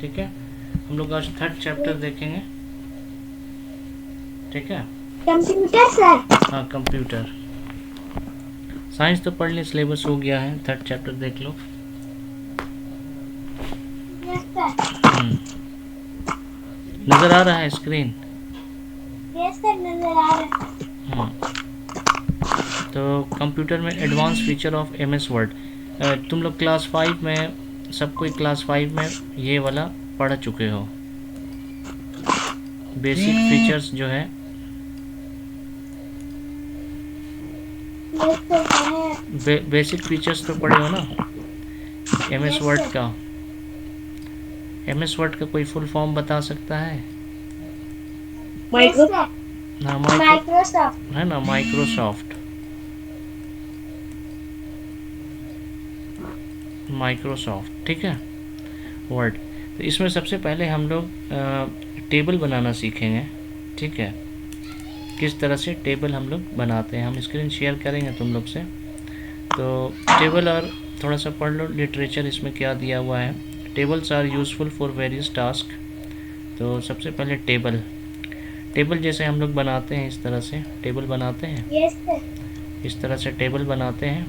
ठीक है, हम लोग आज थर्ड चैप्टर देखेंगे। ठीक है, कंप्यूटर सर। हाँ कंप्यूटर साइंस तो पढ़ ली, सिलेबस हो गया है, थर्ड चैप्टर देख लो। Yes sir. नज़र आ रहा है स्क्रीन? यस सर, नजर आ रहा है। तो कंप्यूटर में advance feature of M S Word, तुम लोग क्लास 5 में, सब कोई क्लास 5 में ये वाला पढ़ चुके हो। बेसिक फीचर्स जो है, यस सर है। बेसिक फीचर्स तो पढ़े हो ना M S yes word sir. का। एम एस वर्ड का कोई फुल फॉर्म बता सकता है? Yes sir. हाँ माइक्रोसॉफ्ट। है ना, माइक्रोसॉफ्ट। माइक्रोसॉफ्ट ठीक है, वर्ड। तो इसमें सबसे पहले हम लोग टेबल बनाना सीखेंगे। ठीक है, किस तरह से टेबल हम लोग बनाते हैं, हम स्क्रीन शेयर करेंगे तुम लोग से। तो टेबल, और थोड़ा सा पढ़ लो लिटरेचर इसमें क्या दिया हुआ है। Tables are useful for various task. तो सबसे पहले टेबल, टेबल जैसे हम लोग बनाते हैं, इस तरह से टेबल बनाते हैं, यस सर। इस तरह से टेबल बनाते हैं,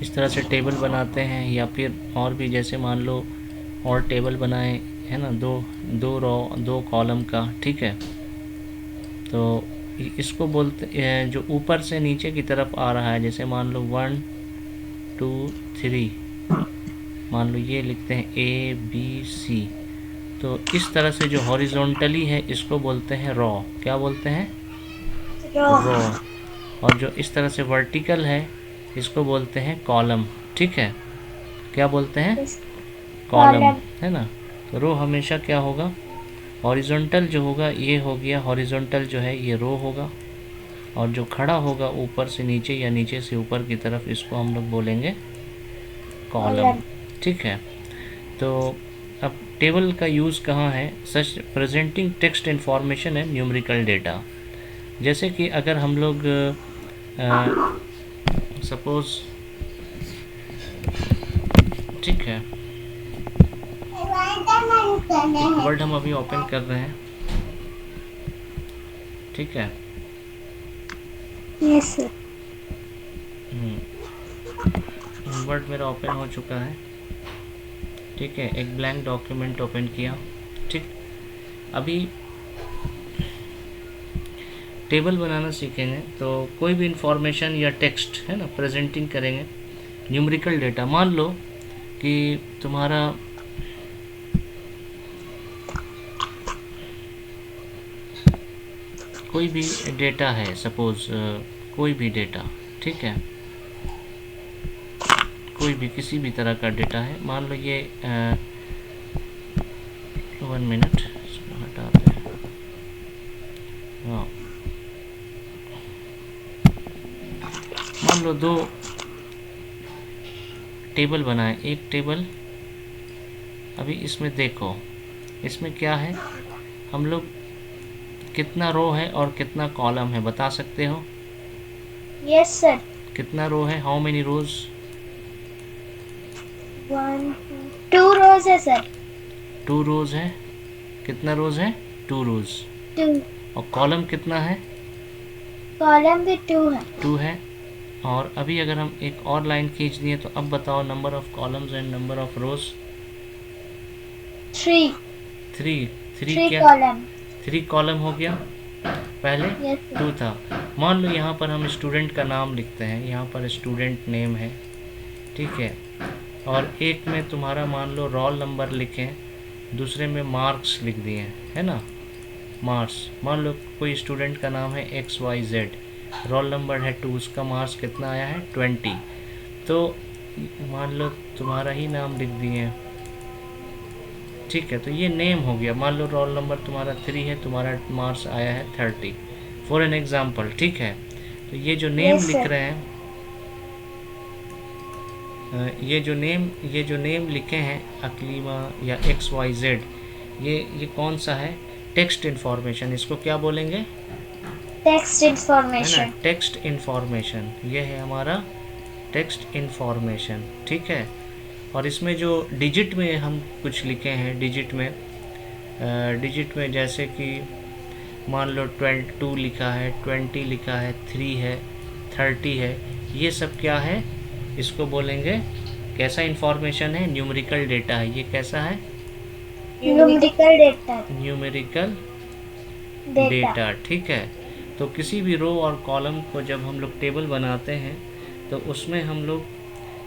इस तरह से टेबल बनाते हैं। या फिर और भी, जैसे मान लो और टेबल बनाए, है ना, दो दो रो, दो कॉलम का। ठीक है, तो इसको बोलते, जो ऊपर से नीचे की तरफ आ रहा है, जैसे मान लो 1 2 3, मान लो ये लिखते हैं ABC। तो इस तरह से जो हॉरिजॉन्टली है इसको बोलते हैं रॉ। क्या बोलते हैं? रॉ। और जो इस तरह से वर्टिकल है इसको बोलते हैं कॉलम। ठीक है, क्या बोलते हैं? Column, column. है ना। तो रो हमेशा क्या होगा? हॉरिजॉन्टल जो होगा ये हो गया, हॉरिजॉन्टल जो है ये रो होगा, और जो खड़ा होगा ऊपर से नीचे या नीचे से ऊपर की तरफ, इसको हम लोग बोलेंगे कॉलम। ठीक है, तो अब टेबल का यूज़ कहाँ है? Such presenting text information and numerical data. जैसे कि अगर हम लोग सपोज़, ठीक है, वर्ड हम अभी ओपन कर रहे हैं। ठीक है, यस सर। वर्ड मेरा ओपन हो चुका है। ठीक है, एक ब्लैंक डॉक्यूमेंट ओपन किया। ठीक, अभी टेबल बनाना सीखेंगे, तो कोई भी इंफॉर्मेशन या टेक्स्ट, है ना, प्रेजेंटिंग करेंगे। न्यूमेरिकल डेटा, मान लो कि तुम्हारा कोई भी डेटा है, सपोज़ कोई भी डेटा। ठीक है, कोई भी किसी भी तरह का डेटा है, मान लो ये 1 मिनट, इसको हटाते हैं। हाँ, मान लो दो टेबल बनाए, एक टेबल, अभी इसमें देखो, इसमें क्या है, हम लोग कितना रो है और कितना कॉलम है बता सकते हो? Yes sir. कितना रो है, हाउ मेनी रोज? 1 2 रोज है सर। 2 रोज है। कितना रोज है? 2 रोज। 2 और कॉलम कितना है? कॉलम भी 2 है। 2 है। और अभी अगर हम एक और लाइन खींच दिए, तो अब बताओ number of columns and number of रोज। 3 3। 3 3 क्या? कॉलम। 3 कॉलम हो गया, पहले यस 2 सर। था। मान लो यहाँ पर हम स्टूडेंट का नाम लिखते हैं, यहाँ पर स्टूडेंट नेम है। ठीक है, और एक में तुम्हारा मान लो रोल नंबर लिखें, दूसरे में मार्क्स लिख दिए, है ना, मार्क्स। मान लो कोई स्टूडेंट का नाम है XYZ, रोल नंबर है 2, उसका मार्क्स कितना आया है? 20। तो मान लो तुम्हारा ही नाम लिख दिए। ठीक है, तो ये नेम हो गया। मान लो रोल नंबर तुम्हारा 3 है, तुम्हारा मार्क्स आया है 30, फॉर एन एग्जाम्पल। ठीक है, तो ये जो नेम यस लिख सर। रहे हैं, ये जो नेम लिखे हैं अकलीमा या XYZ, ये कौन सा है? Text information. इसको क्या बोलेंगे? टेक्स्ट है ना, इंफॉर्मेशन। Text information. ये है हमारा टेक्स्ट इन्फॉर्मेशन, ठीक है। और इसमें जो डिजिट में हम कुछ लिखे हैं, डिजिट में जैसे कि मान लो 22 लिखा है, 20 लिखा है, 3 है, 30 है, ये सब क्या है, इसको बोलेंगे कैसा इन्फॉर्मेशन है, न्यूमेरिकल डेटा है। ये कैसा है, न्यूमेरिकल डेटा। न्यूमेरिकल डेटा, ठीक है। तो किसी भी रो और कॉलम को जब हम लोग टेबल बनाते हैं तो उसमें हम लोग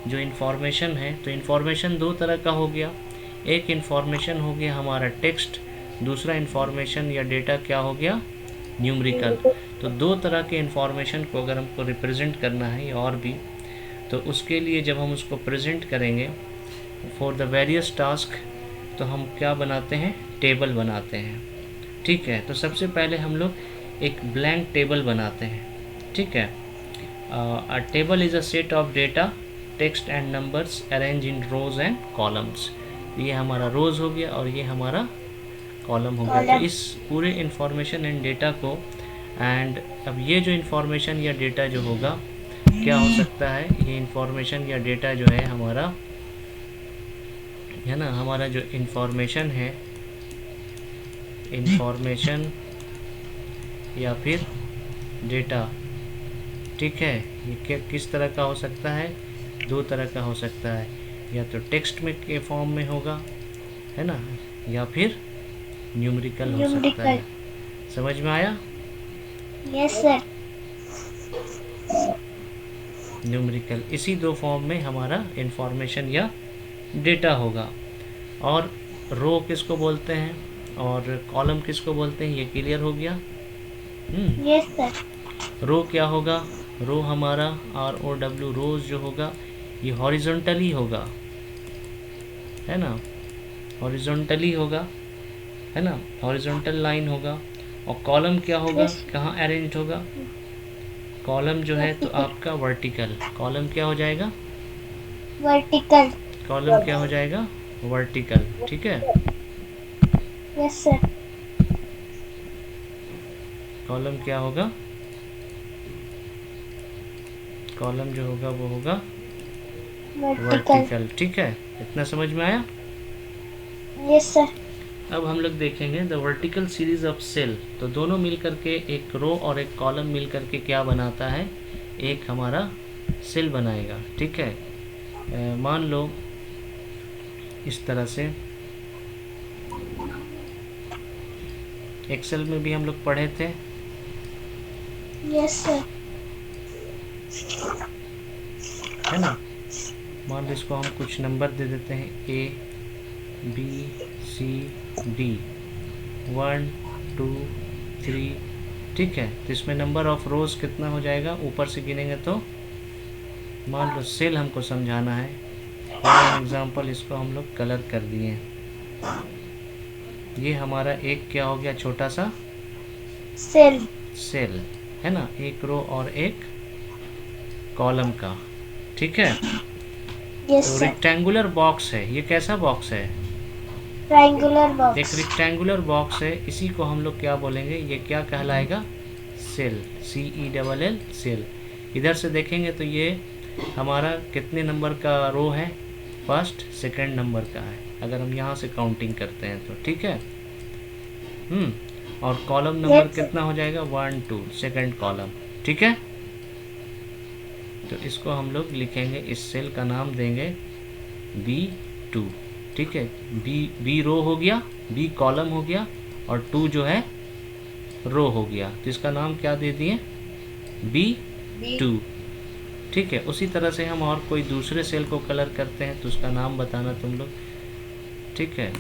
जो इन्फॉर्मेशन है, तो इन्फॉर्मेशन दो तरह का हो गया। एक इन्फॉर्मेशन हो गया हमारा टेक्स्ट, दूसरा इन्फॉर्मेशन या डेटा क्या हो गया, न्यूमेरिकल। तो दो तरह के इन्फॉर्मेशन को अगर हमको रिप्रेजेंट करना है या और भी, तो उसके लिए जब हम उसको प्रेजेंट करेंगे फॉर द वेरियस टास्क, तो हम क्या बनाते हैं, टेबल बनाते हैं, ठीक है। तो सबसे पहले हम लोग एक ब्लैंक टेबल बनाते हैं, ठीक है। A table is a set of data, text and numbers arrange in rows and columns. ये हमारा रोज हो गया और ये हमारा कॉलम हो गया। तो इस पूरे इंफॉर्मेशन एंड डेटा को, एंड अब ये जो इंफॉर्मेशन या डेटा जो होगा क्या हो सकता है, ये इंफॉर्मेशन या डेटा जो है हमारा, है ना, हमारा जो इंफॉर्मेशन है, इंफॉर्मेशन या फिर डेटा, ठीक है, ये क्या किस तरह का हो सकता है, दो तरह का हो सकता है, या तो टेक्स्ट में के फॉर्म में होगा, है ना, या फिर न्यूमेरिकल हो सकता है। समझ में आया? Yes sir. न्यूमेरिकल, इसी दो फॉर्म में हमारा इंफॉर्मेशन या डेटा होगा। और रो किसको बोलते हैं और कॉलम किसको बोलते हैं, ये क्लियर हो गया? Yes sir. रो क्या होगा, रो हमारा ROW, रोज जो होगा ये हॉरिजॉन्टली होगा, है ना, हॉरिजॉन्टली होगा, है ना, हॉरिजॉन्टल लाइन होगा। और कॉलम क्या होगा, कहाँ अरेंज होगा, कॉलम जो है तो आपका वर्टिकल, कॉलम क्या हो जाएगा, वर्टिकल, कॉलम क्या हो जाएगा, वर्टिकल, ठीक है। Yes sir. कॉलम क्या होगा, कॉलम जो होगा वो होगा वर्टिकल, ठीक है। इतना समझ में आया? Yes sir. अब हम लोग देखेंगे the vertical series of cell. तो दोनों मिलकर के, एक रो और एक कॉलम मिलकर के क्या बनाता है, एक हमारा सेल बनाएगा, ठीक है। मान लो इस तरह से, एक्सेल में भी हम लोग पढ़े थे, यस सर। है ना। मान लो इसको हम कुछ नंबर दे देते हैं, ABCD 1 2 3, ठीक है। तो इसमें नंबर ऑफ रोज कितना हो जाएगा, ऊपर से गिनेंगे तो, मान लो सेल हमको समझाना है, फॉर एग्जांपल इसको हम लोग कलर कर दिए। ये हमारा एक क्या हो गया, छोटा सा सेल, सेल, है ना, एक रो और एक कॉलम का, ठीक है। यस तो सर। रेक्टेंगुलर बॉक्स है, ये कैसा बॉक्स है, ट्रायंगुलर बॉक्स, एक रेक्टेंगुलर बॉक्स है, इसी को हम लोग क्या बोलेंगे, ये क्या कहलाएगा, सेल, CELL, सेल। इधर से देखेंगे तो ये हमारा कितने नंबर का रो है, फर्स्ट सेकंड नंबर का है, अगर हम यहाँ से काउंटिंग करते हैं तो, ठीक है। और कॉलम नंबर कितना हो जाएगा, 1 2, सेकंड कॉलम, ठीक है। तो इसको हम लोग लिखेंगे, इस सेल का नाम देंगे B2, ठीक है। बी रो हो गया, B कॉलम हो गया, और 2 जो है रो हो गया, तो इसका नाम क्या दे दिए, B2, ठीक है। उसी तरह से हम और कोई दूसरे सेल को कलर करते हैं तो उसका नाम बताना तुम लोग, ठीक है।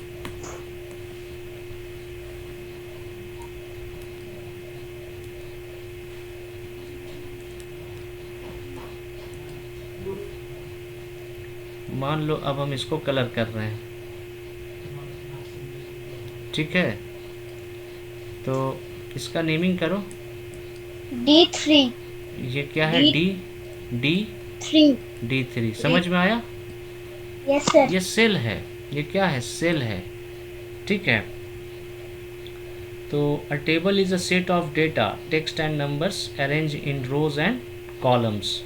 मान लो अब हम इसको कलर कर रहे हैं, ठीक है। तो इसका नेमिंग करो, D3, ये क्या है, D3, समझ में आया? Yes sir. ये सेल है, ये क्या है, सेल है, ठीक है। तो a table is a set of data, text and numbers arrange in rows and columns,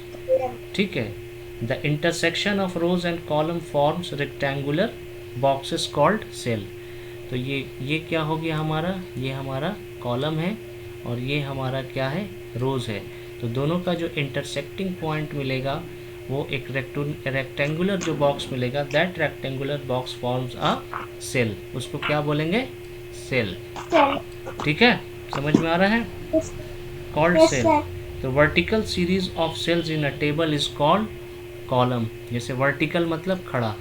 ठीक है। The intersection of rows and column forms rectangular boxes called cell. तो ये क्या हो गया हमारा, ये हमारा कॉलम है और ये हमारा क्या है, रोज है। तो दोनों का जो इंटरसेक्टिंग पॉइंट मिलेगा वो एक रेक्टेंगुलर जो बॉक्स मिलेगा, that rectangular box forms a cell. उसको क्या बोलेंगे, सेल। सेल। ठीक है, समझ में आ रहा है, कॉल्ड यस सेल। सर। तो vertical series of cells in a table is called column. जैसे वर्टिकल मतलब खड़ा,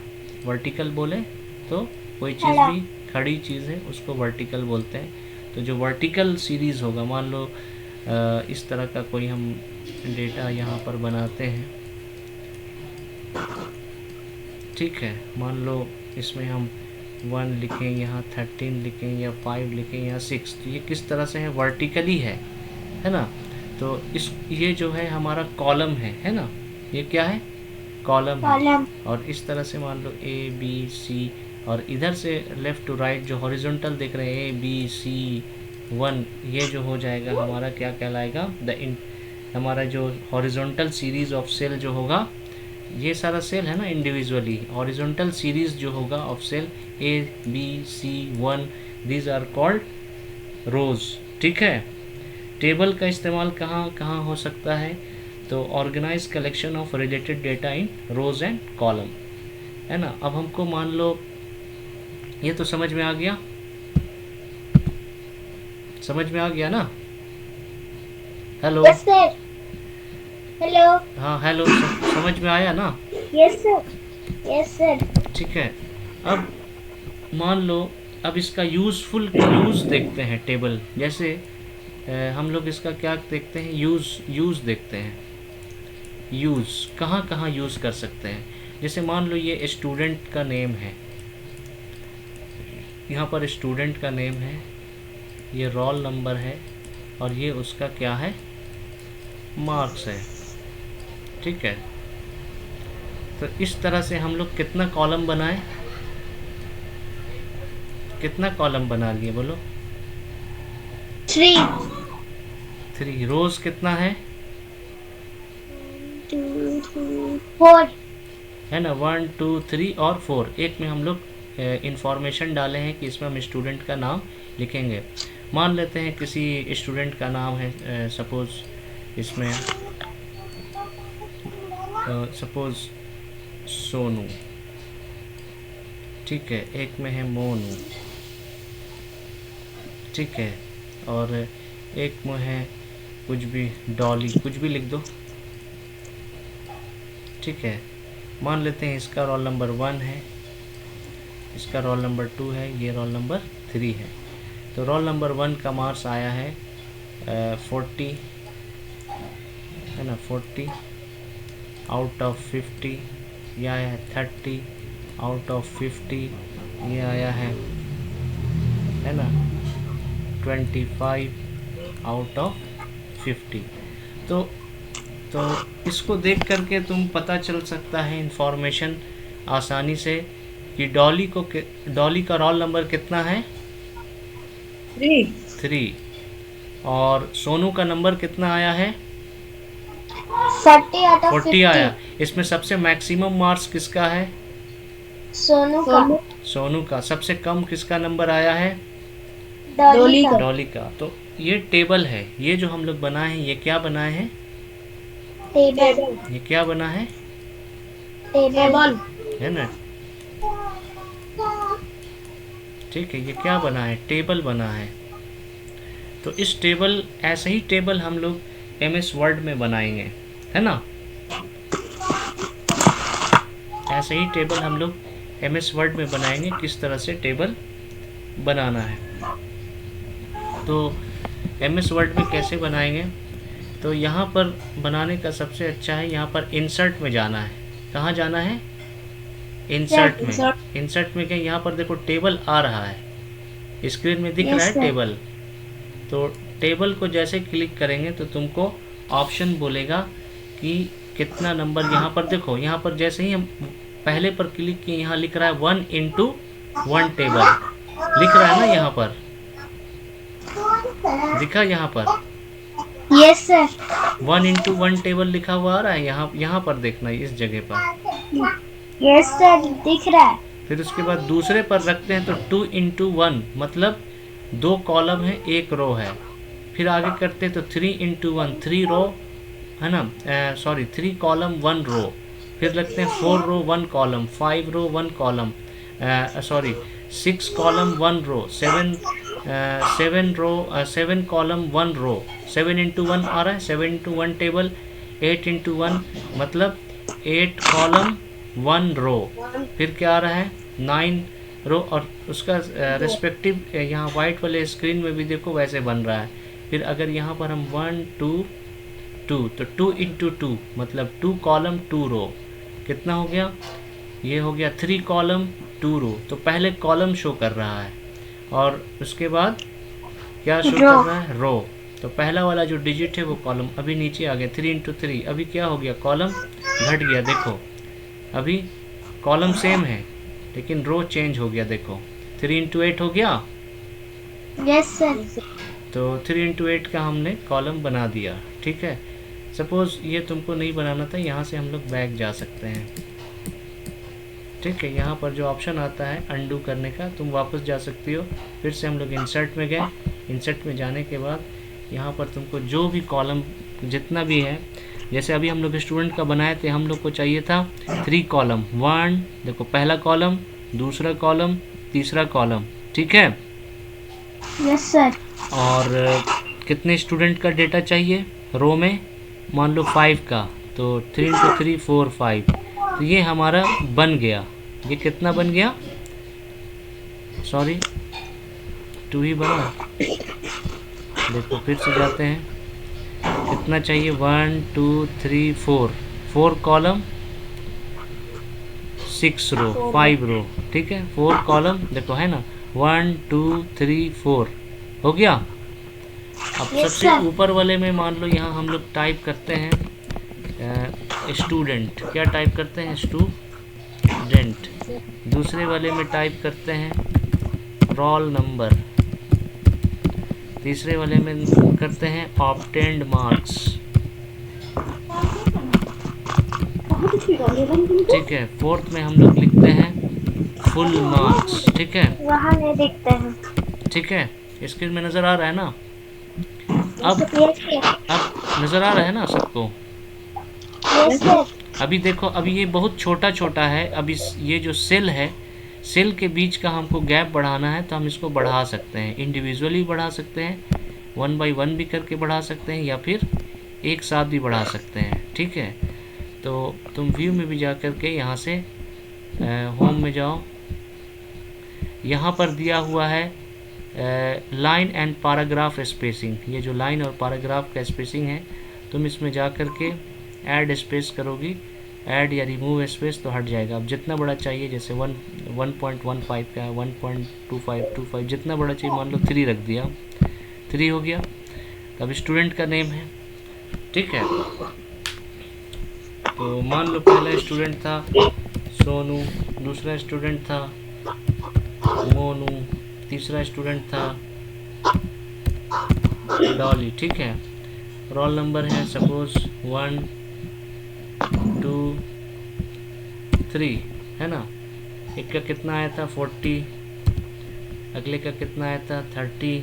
वर्टिकल बोले तो कोई चीज़ खड़ा। भी खड़ी चीज़ है उसको वर्टिकल बोलते हैं। तो जो वर्टिकल सीरीज़ होगा, मान लो इस तरह का कोई हम डेटा यहाँ पर बनाते हैं, ठीक है, मान लो इसमें हम 1 लिखें, यहाँ 13 लिखें या 5 लिखें या 6, तो ये किस तरह से है, वर्टिकली है ना। तो ये जो है हमारा कॉलम है ना, ये क्या है, कॉलम है। कॉलम। और इस तरह से मान लो A B C, और इधर से लेफ़्ट टू राइट जो हॉरिजॉन्टल देख रहे हैं A B C 1, ये जो हो जाएगा हमारा क्या कहलाएगा, हमारा जो हॉरिजॉन्टल सीरीज़ ऑफ सेल जो होगा, ये सारा सेल है ना इंडिविजुअली, हॉरिजॉन्टल सीरीज़ जो होगा of cell A B C 1, these are called rows. ठीक है। टेबल का इस्तेमाल कहाँ कहाँ हो सकता है, तो organize collection of related data in rows and column, है ना। अब हमको मान लो ये तो समझ में आ गया, समझ में आ गया ना, हेलो। Yes sir. हेलो। हाँ हेलो, समझ में आया ना। Yes sir. Yes sir. ठीक है। अब मान लो, अब इसका यूज़फुल यूज़ देखते हैं टेबल। जैसे हम लोग इसका क्या देखते हैं, यूज़ देखते हैं। यूज़ कहाँ कहाँ यूज़ कर सकते हैं। जैसे मान लो ये स्टूडेंट का नेम है, यहाँ पर स्टूडेंट का नेम है, ये रोल नंबर है और ये उसका क्या है, मार्क्स है। ठीक है। तो इस तरह से हम लोग कितना कॉलम बनाए, कितना कॉलम बना लिए बोलो, 3। रोज कितना है, 1 2 3 4 है ना, 1 2 3 और 4। एक में हम लोग इंफॉर्मेशन डाले हैं कि इसमें हम स्टूडेंट का नाम लिखेंगे। मान लेते हैं किसी स्टूडेंट का नाम है, सपोज़ इसमें सपोज़ सोनू, ठीक है, एक में है मोनू, ठीक है, और एक में है कुछ भी डॉली, कुछ भी लिख दो, ठीक है। मान लेते हैं इसका रोल नंबर 1 है, इसका रोल नंबर 2 है, ये रोल नंबर 3 है। तो रोल नंबर 1 का मार्क्स आया है 40, है ना, 40 आउट ऑफ 50, ये आया है 30 आउट ऑफ 50, ये आया है ना 25 आउट ऑफ 50। तो इसको देख करके तुम पता चल सकता है इंफॉर्मेशन आसानी से कि डॉली का रोल नंबर कितना है, 3। और सोनू का नंबर कितना आया है, 40 आउट ऑफ 40 आया। इसमें सबसे मैक्सिमम मार्क्स किसका है, सोनू का। सबसे कम किसका नंबर आया है, डॉली का। तो ये टेबल है, ये जो हम लोग बनाए हैं, ये क्या बनाए हैं, टेबल। ये क्या बना है, टेबल है ना। ठीक है, ये क्या बना है, टेबल बना है। तो इस टेबल, ऐसे ही टेबल हम लोग MS वर्ड में बनाएंगे, है ना। ऐसे ही टेबल हम लोग MS वर्ड में बनाएंगे, किस तरह से टेबल बनाना है। तो MS वर्ड में कैसे बनाएंगे, तो यहाँ पर बनाने का सबसे अच्छा है, यहाँ पर इंसर्ट में जाना है। कहाँ जाना है, इंसर्ट में। इंसर्ट में क्या, यहाँ पर देखो टेबल आ रहा है, स्क्रीन में दिख रहा है टेबल। तो टेबल को जैसे क्लिक करेंगे तो तुमको ऑप्शन बोलेगा कि कितना नंबर, यहाँ पर देखो, यहाँ पर जैसे ही हम पहले पर क्लिक किए, यहाँ लिख रहा है 1 into 1 टेबल लिख रहा है ना, यहाँ पर दिखा, यहाँ पर यस सर। 1 into 1 टेबल लिखा हुआ आ रहा है, यहाँ पर देखना है, इस जगह पर। यस सर, दिख रहा है। फिर उसके बाद दूसरे पर रखते हैं तो 2 into 1 मतलब 2 कॉलम है 1 रो है। फिर आगे करते हैं तो 3 into 1 3 रो है ना, सॉरी 3 कॉलम 1 रो। फिर रखते हैं 4 रो 1 कॉलम, 5 रो 1 कॉलम, सॉरी 6 कॉलम 1 रो, 7 कॉलम 1 रो। 7 into 1 आ रहा है, 7 into 1 टेबल। 8 into 1 मतलब 8 कॉलम 1 रो। फिर क्या आ रहा है 9 रो, और उसका रेस्पेक्टिव यहाँ वाइट वाले स्क्रीन में भी देखो वैसे बन रहा है। फिर अगर यहाँ पर हम 1 2 2 तो 2 into 2 मतलब 2 कॉलम 2 रो। कितना हो गया, ये हो गया 3 कॉलम 2 रो। तो पहले कॉलम शो कर रहा है और उसके बाद क्या शो कर रहा है, रो। तो पहला वाला जो डिजिट है वो कॉलम, अभी नीचे आ गया 3 into 3। अभी क्या हो गया, कॉलम घट गया। देखो अभी कॉलम सेम है लेकिन रो चेंज हो गया। देखो 3 into 8 हो गया। Yes sir. तो 3 into 8 का हमने कॉलम बना दिया। ठीक है, सपोज़ ये तुमको नहीं बनाना था, यहाँ से हम लोग बैक जा सकते हैं। ठीक है, यहाँ पर जो ऑप्शन आता है अंडू करने का, तुम वापस जा सकती हो। फिर से हम लोग इंसर्ट में गए। इंसर्ट में जाने के बाद यहाँ पर तुमको जो भी कॉलम जितना भी है, जैसे अभी हम लोग स्टूडेंट का बनाए थे, हम लोग को चाहिए था 3 कॉलम 1। देखो पहला कॉलम, दूसरा कॉलम, तीसरा कॉलम। ठीक है, यस सर। और कितने स्टूडेंट का डेटा चाहिए रो में, मान लो 5 का, तो 3 into 3 4 5। तो ये हमारा बन गया। ये कितना बन गया, सॉरी 2 ही बना। देखो फिर से जाते हैं, कितना चाहिए 1 2 3 4 4 कॉलम 6 रो 5 रो। ठीक है, 4 कॉलम देखो है ना, 1 2 3 4 हो गया। अब सबसे ऊपर वाले में मान लो यहाँ हम लोग टाइप करते हैं स्टूडेंट। क्या टाइप करते हैं, स्टूडेंट। दूसरे वाले में टाइप करते हैं रोल नंबर। तीसरे वाले में करते हैं ऑब्टेन्ड मार्क्स। ठीक है, फोर्थ में हम लोग लिखते हैं फुल मार्क्स। ठीक है, वहाँ नहीं दिखते हैं। ठीक है, स्क्रीन में नज़र आ रहा है ना। अब नज़र आ रहा है ना सबको। अभी देखो, अभी ये बहुत छोटा छोटा है। अभी ये जो सेल है, सेल के बीच का हमको गैप बढ़ाना है, तो हम इसको बढ़ा सकते हैं। इंडिविजुअली बढ़ा सकते हैं, 1 by 1 भी करके बढ़ा सकते हैं, या फिर एक साथ भी बढ़ा सकते हैं। ठीक है, तो तुम व्यू में भी जा कर के यहाँ से होम में जाओ। यहाँ पर दिया हुआ है लाइन एंड पैराग्राफ स्पेसिंग। ये जो लाइन और पैराग्राफ का स्पेसिंग है, तुम इसमें जा कर के ऐड स्पेस करोगी, ऐड या रिमूव स्पेस, तो हट जाएगा। अब जितना बड़ा चाहिए, जैसे 1.15 का, 1.25 जितना बड़ा चाहिए, मान लो 3 रख दिया, 3 हो गया। अब स्टूडेंट का नेम है। ठीक है, तो मान लो पहला स्टूडेंट था सोनू, दूसरा स्टूडेंट था मोनू, तीसरा स्टूडेंट था डॉली। ठीक है, रोल नंबर है सपोज 1 2 3 है ना। एक का कितना आया था 40, अगले का कितना आया था 30,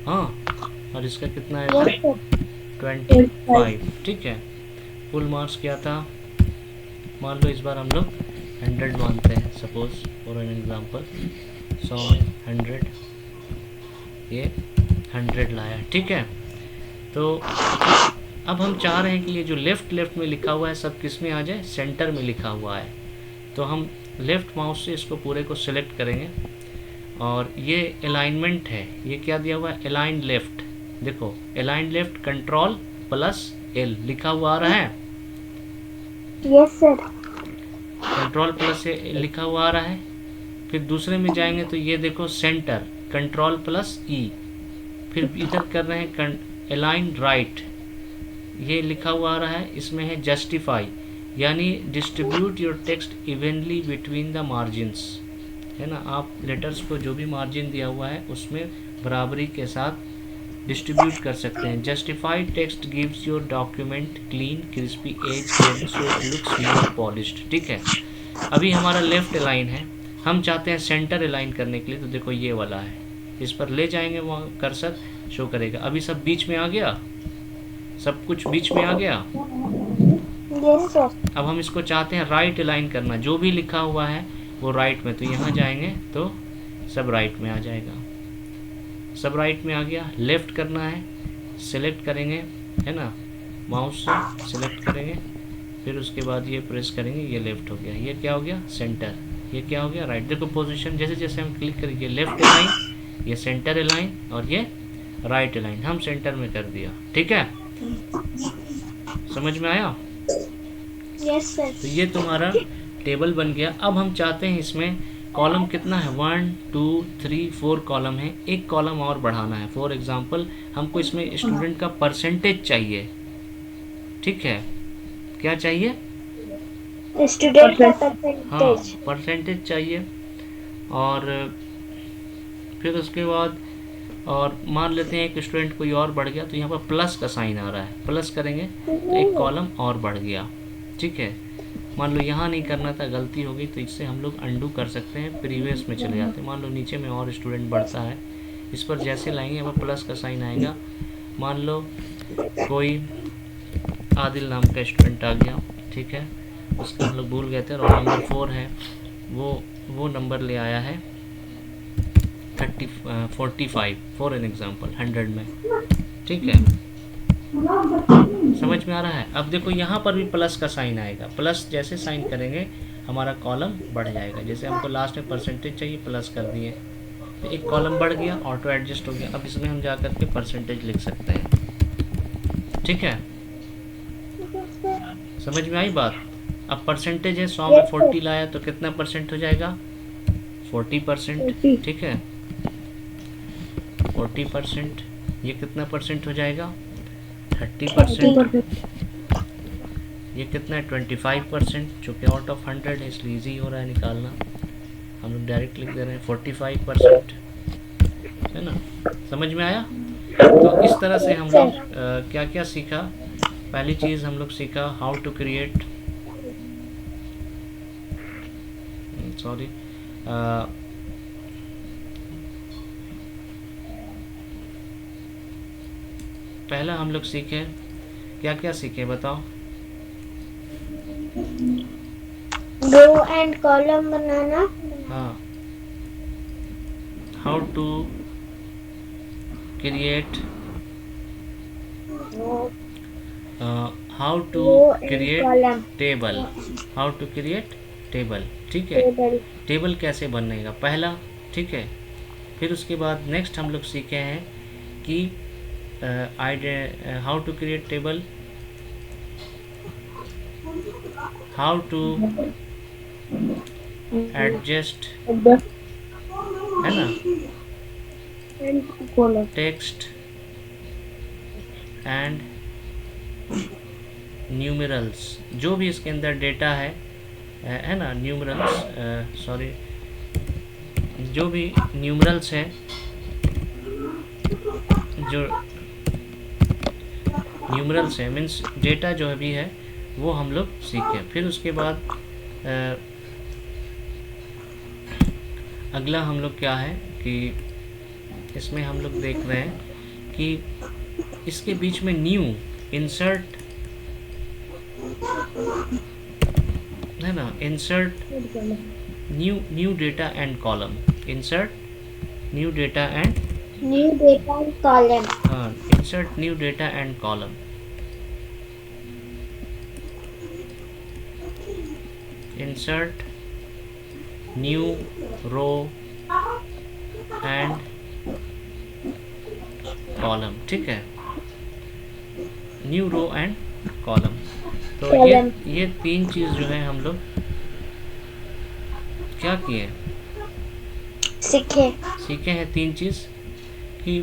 हाँ, और इसका कितना आया था 25। ठीक है, फुल मार्क्स क्या था, मान लो इस बार हम लोग 100 मानते हैं, सपोज फॉर एन एग्जांपल। 100 में 100, ये 100 लाया। ठीक है, तो अब हम चाह रहे हैं कि ये जो लेफ़्ट में लिखा हुआ है सब किस में आ जाए, सेंटर में लिखा हुआ है। तो हम लेफ़्ट माउस से इसको पूरे को सिलेक्ट करेंगे, और ये अलाइनमेंट है, ये क्या दिया हुआ है, अलाइन लेफ़्ट। देखो अलाइन लेफ़्ट Ctrl+L लिखा हुआ आ रहा है। Yes sir. Ctrl+L लिखा हुआ आ रहा है। फिर दूसरे में जाएंगे तो ये देखो सेंटर, Ctrl+E। फिर इधर कर रहे हैं अलाइन राइट, ये लिखा हुआ आ रहा है। इसमें है जस्टिफाई, यानी distribute your text evenly between the margins, है ना। आप लेटर्स को जो भी मार्जिन दिया हुआ है उसमें बराबरी के साथ डिस्ट्रीब्यूट कर सकते हैं। Justified text gives your document clean crispy edge clearing so it looks more polished. ठीक है, अभी हमारा लेफ्ट अलाइन है, हम चाहते हैं सेंटर अलाइन करने के लिए, तो देखो ये वाला है, इस पर ले जाएंगे, वहाँ कर्सर शो करेगा। अभी सब बीच में आ गया, सब कुछ बीच में आ गया। Yes sir. अब हम इसको चाहते हैं राइट अलाइन करना, जो भी लिखा हुआ है वो राइट में, तो यहाँ जाएंगे तो सब राइट में आ जाएगा, सब राइट में आ गया। लेफ़्ट करना है, सेलेक्ट करेंगे, है ना, माउस से सेलेक्ट करेंगे, फिर उसके बाद ये प्रेस करेंगे, ये लेफ़्ट हो गया। ये क्या हो गया, सेंटर। ये क्या हो गया, राइट। देखो पोजीशन जैसे जैसे हम क्लिक करेंगे, लेफ़्ट अलाइन, ये सेंटर अलाइन, और ये राइट अलाइन, हम सेंटर में कर दिया। ठीक है, समझ में आया? Yes sir. तो ये तुम्हारा टेबल बन गया। अब हम चाहते हैं इसमें कॉलम कितना है, 1 2 3 4 कॉलम है, एक कॉलम और बढ़ाना है। फॉर एग्जांपल हमको इसमें स्टूडेंट का परसेंटेज चाहिए। ठीक है, क्या चाहिए, स्टूडेंट का हाँ परसेंटेज। परसेंटेज चाहिए। और फिर उसके बाद और मान लेते हैं एक स्टूडेंट कोई और बढ़ गया, तो यहाँ पर प्लस का साइन आ रहा है, प्लस करेंगे तो एक कॉलम और बढ़ गया। ठीक है, मान लो यहाँ नहीं करना था, गलती हो गई, तो इससे हम लोग अंडू कर सकते हैं, प्रीवियस में चले जाते हैं। मान लो नीचे में और स्टूडेंट बढ़ता है, इस पर जैसे लाएंगे यहाँ पर प्लस का साइन आएगा। मान लो कोई आदिल नाम का स्टूडेंट आ गया, ठीक है, उसका हम लोग भूल गए थे, रोल नंबर 4 है, वो नंबर ले आया है 45 फॉर एन एग्जाम्पल 100 में। ठीक है, समझ में आ रहा है? अब देखो यहाँ पर भी प्लस का साइन आएगा, प्लस जैसे साइन करेंगे हमारा कॉलम बढ़ जाएगा। जैसे हमको लास्ट में परसेंटेज चाहिए, प्लस कर दिए, तो एक कॉलम बढ़ गया, ऑटो एडजस्ट हो गया। अब इसमें हम जा कर के परसेंटेज लिख सकते हैं। ठीक है, समझ में आई बात? अब परसेंटेज है, 100 में 40 लाया तो कितना परसेंट हो जाएगा, 40%। ठीक है, 40%, ये कितना परसेंट हो जाएगा, 30%। ये कितना है, 25%, चूँकि आउट ऑफ 100 है इसलिए ईजी हो रहा है निकालना, हम लोग डायरेक्ट लिख दे रहे हैं 45%, है ना। समझ में आया? तो इस तरह से हम लोग क्या क्या सीखा। पहली चीज़ हम लोग सीखा हाउ टू क्रिएट, सॉरी, पहला हम लोग सीखे, क्या क्या सीखे बताओ? रो एंड कॉलम बनाना। हाँ, how to create, how to create table, how to create table. ठीक है, टेबल कैसे बनेगा पहला। ठीक है, फिर उसके बाद नेक्स्ट हम लोग सीखे हैं कि how to create table, how to adjust, है ना, टेक्स्ट एंड न्यूमरल्स, जो भी इसके अंदर डेटा है ना, न्यूमरल्स, सॉरी, जो भी न्यूमरल्स है, जो न्यूमरल्स है मीन्स डेटा जो भी है वो हम लोग सीखे। फिर उसके बाद अगला हम लोग क्या है कि इसमें हम लोग देख रहे हैं कि इसके बीच में न्यू इंसर्ट, है ना, insert new data and column, insert new data and column, हाँ, insert new data and column, insert new row and column. ठीक है, न्यू रो एंड कॉलम। तो ये तीन चीज़ जो है हम लोग क्या किए, सीखे हैं तीन चीज़ कि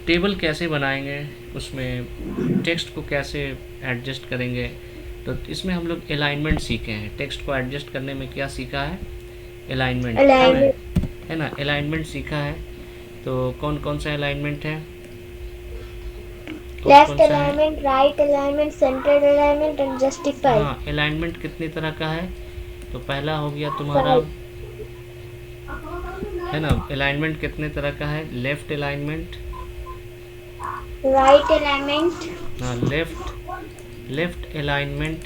टेबल कैसे बनाएंगे, उसमें टेक्स्ट को कैसे एडजस्ट करेंगे। तो इसमें हम लोग अलाइनमेंट सीखे हैं, टेक्स्ट को एडजस्ट करने में क्या सीखा है, अलाइनमेंट, है ना, अलाइनमेंट सीखा है तो कौन कौन सा अलाइनमेंट है? कौन लेफ्ट कौन सा है? Alignment, right alignment, centred alignment and justify. हाँ, अलाइनमेंट कितनी तरह का है? तो पहला हो गया तुम्हारा, है ना, अलाइनमेंट कितने तरह का है? लेफ्ट अलाइनमेंट, राइट अलाइनमेंट, हाँ लेफ्ट, लेफ्ट अलाइनमेंट,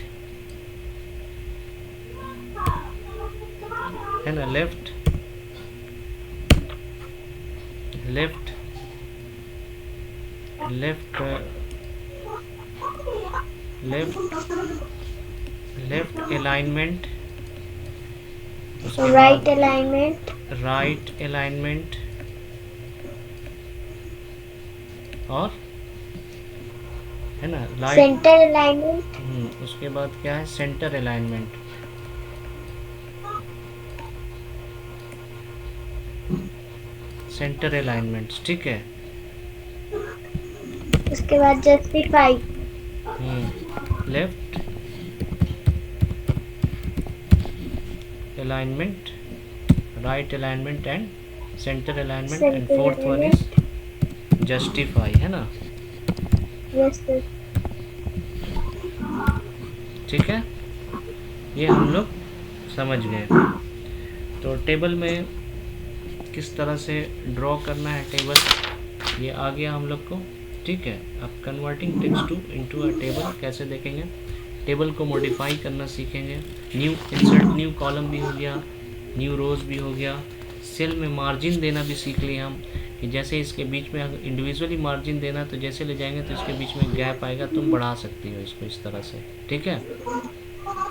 है ना, left, left, left, left, left alignment, उसके राइट बाद अलाइनमेंट, राइट अलाइनमेंट, और है ना राइट, सेंटर अलाइनमेंट, उसके बाद क्या है? सेंटर अलाइनमेंट, सेंटर अलाइनमेंट, ठीक है। उसके बाद justify. Left alignment, right alignment and centre alignment, and centre fourth one is alignment. Justify, है ना। Yes sir. ठीक है, ये हम लोग समझ गए। तो टेबल में किस तरह से ड्रॉ करना है टेबल, ये आ गया हम लोग को। ठीक है, अब converting text to into a table कैसे देखेंगे? टेबल को मॉडिफाई करना सीखेंगे। न्यू इंसर्ट न्यू कॉलम भी हो गया, न्यू रोज भी हो गया। सेल में मार्जिन देना भी सीख लिए हम, कि जैसे इसके बीच में अगर इंडिविजुअली मार्जिन देना तो जैसे ले जाएंगे तो इसके बीच में गैप आएगा, तुम बढ़ा सकती हो इसको इस तरह से, ठीक है।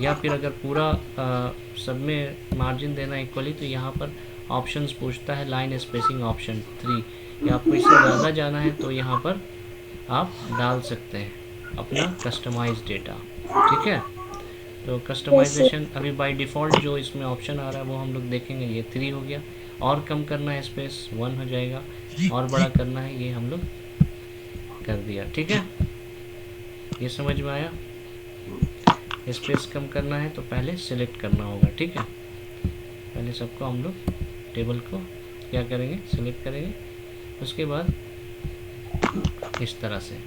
या फिर अगर पूरा सब में मार्जिन देना इक्वली, तो यहाँ पर ऑप्शंस पूछता है, लाइन स्पेसिंग ऑप्शन 3, या आपको इससे ज़्यादा जाना है तो यहाँ पर आप डाल सकते हैं अपना कस्टमाइज डेटा, ठीक है। तो कस्टमाइजेशन अभी बाय डिफ़ॉल्ट जो इसमें ऑप्शन आ रहा है वो हम लोग देखेंगे, ये 3 हो गया। और कम करना है स्पेस 1 हो जाएगा, और बड़ा करना है ये हम लोग कर दिया, ठीक है। ये समझ में आया? स्पेस कम करना है तो पहले सिलेक्ट करना होगा, ठीक है। पहले सबको हम लोग टेबल को क्या करेंगे? सिलेक्ट करेंगे, उसके बाद इस तरह से।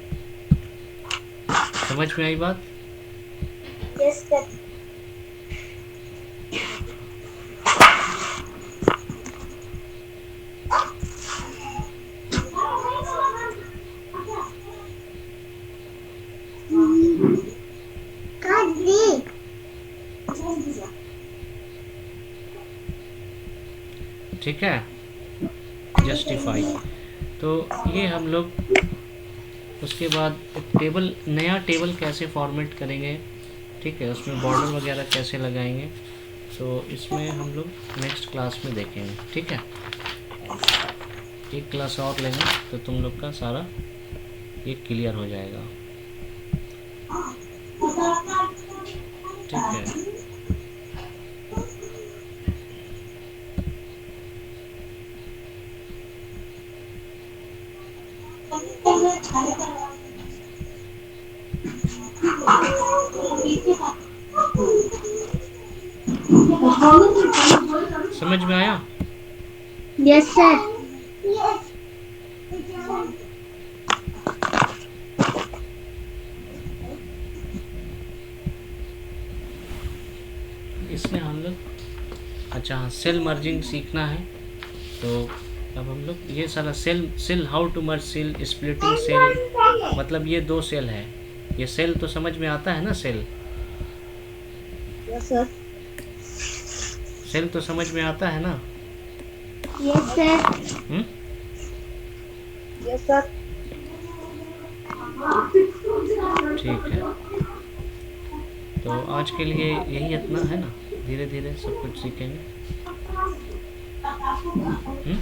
समझ में आई बात? Yes sir. ठीक है, जस्टिफाई। तो ये हम लोग उसके बाद टेबल, नया टेबल कैसे फॉर्मेट करेंगे, ठीक है, उसमें बॉर्डर वगैरह कैसे लगाएंगे, तो इसमें हम लोग नेक्स्ट क्लास में देखेंगे, ठीक है। एक क्लास और लेंगे तो तुम लोग का सारा ये क्लियर हो जाएगा, ठीक है। समझ में आया? Yes sir. इसमें हम लोग, अच्छा हाँ, सेल मर्जिंग सीखना है। तो अब हम लोग ये सारा cell how to merge cell, splitting cell, मतलब ये 2 सेल है। ये सेल तो समझ में आता है ना? Cell, yes sir. सेल तो समझ में आता है ना? Yes sir. Hmm, yes sir. ठीक है। तो आज के लिए यही इतना है ना, धीरे धीरे सब कुछ सीखेंगे। हम्म?